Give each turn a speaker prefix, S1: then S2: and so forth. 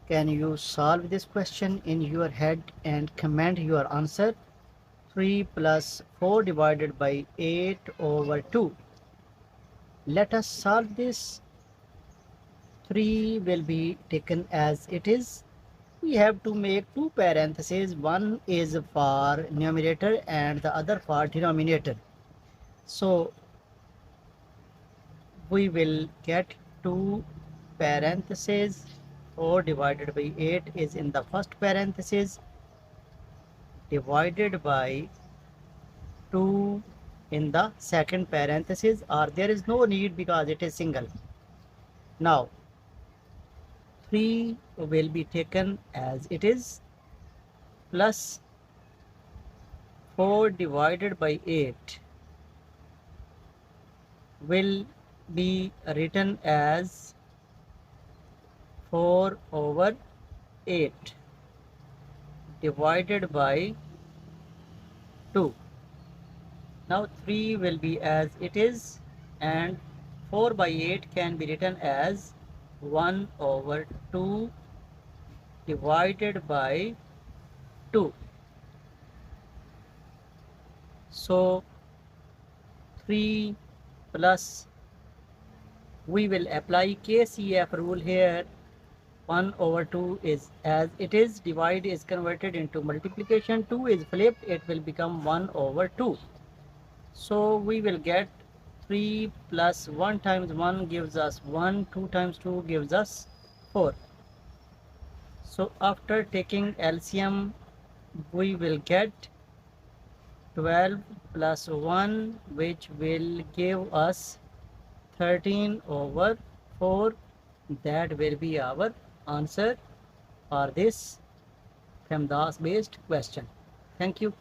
S1: Can you solve this question in your head and comment your answer? 3 plus 4 divided by 8 over 2. Let us solve this. 3 will be taken as it is. We have to make two parentheses. One is for numerator and the other for denominator. So we will get two parentheses. 4 divided by 8 is in the first parenthesis, divided by 2 in the second parenthesis, or there is no need because it is single. Now 3 will be taken as it is, plus 4 divided by 8 will be written as 4 over 8 divided by 2. Now 3 will be as it is, and 4 by 8 can be written as 1 over 2 divided by 2. So 3 plus, we will apply KCF rule here. 1 over 2 is as it is, divide is converted into multiplication, 2 is flipped, it will become 1 over 2. So we will get 3 plus 1 times 1 gives us 1, 2 times 2 gives us 4. So after taking LCM, we will get 12 plus 1, which will give us 13 over 4. That will be our answer for this Pamdas based question. Thank you.